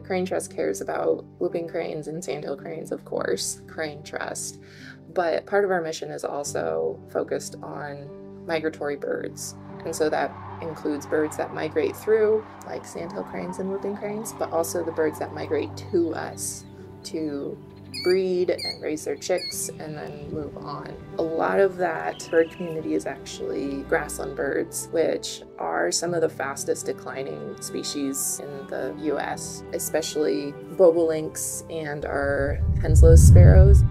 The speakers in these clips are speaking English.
Crane Trust cares about whooping cranes and sandhill cranes, of course, Crane Trust. But part of our mission is also focused on migratory birds. And so that includes birds that migrate through, like sandhill cranes and whooping cranes, but also the birds that migrate to us to breed and raise their chicks and then move on. A lot of that bird community is actually grassland birds, which are some of the fastest declining species in the US, especially bobolinks and our Henslow's sparrows.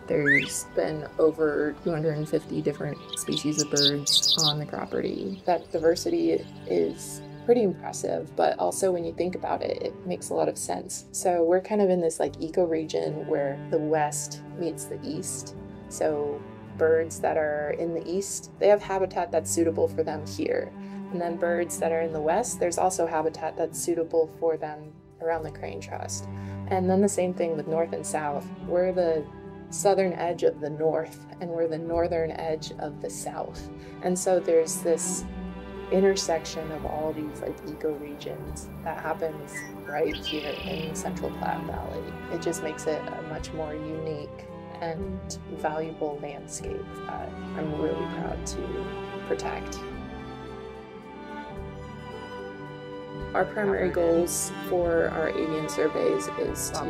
There's been over 250 different species of birds on the property. That diversity is pretty impressive, but also when you think about it, it makes a lot of sense. So we're kind of in this like ecoregion where the west meets the east. So birds that are in the east, they have habitat that's suitable for them here. And then birds that are in the west, there's also habitat that's suitable for them around the Crane Trust. And then the same thing with north and south. We're the southern edge of the north and we're the northern edge of the south. And so there's this intersection of all these like ecoregions that happens right here in the Central Platte Valley. It just makes it a much more unique and valuable landscape that I'm really proud to protect. Our primary goals for our avian surveys is to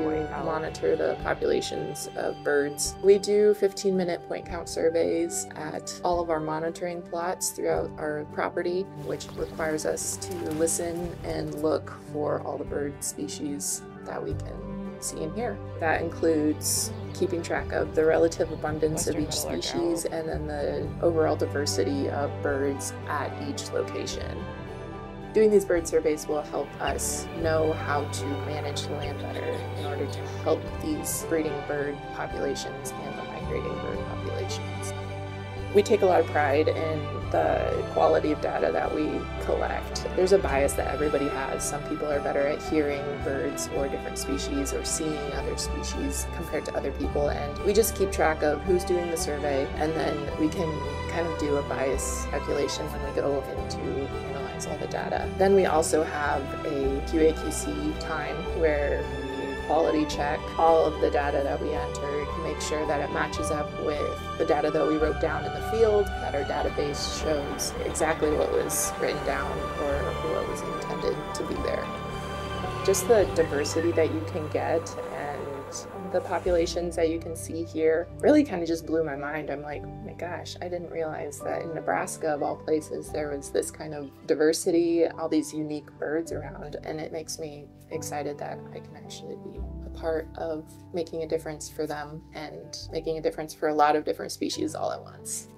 monitor the populations of birds. We do 15-minute point count surveys at all of our monitoring plots throughout our property, which requires us to listen and look for all the bird species that we can see and hear. That includes keeping track of the relative abundance of each species and then the overall diversity of birds at each location. Doing these bird surveys will help us know how to manage the land better in order to help these breeding bird populations and the migrating bird populations. We take a lot of pride in the quality of data that we collect. There's a bias that everybody has. Some people are better at hearing birds or different species or seeing other species compared to other people, and we just keep track of who's doing the survey, and then we can kind of do a bias calculation when we go into analyze all the data. Then we also have a QA/QC time where we quality check all of the data that we entered, make sure that it matches up with the data that we wrote down in the field, that our database shows exactly what was written down or what was intended to be there. Just the diversity that you can get and the populations that you can see here really kind of just blew my mind. I'm like, oh my gosh, I didn't realize that in Nebraska, of all places, there was this kind of diversity, all these unique birds around, and it makes me excited that I can actually be a part of making a difference for them and making a difference for a lot of different species all at once.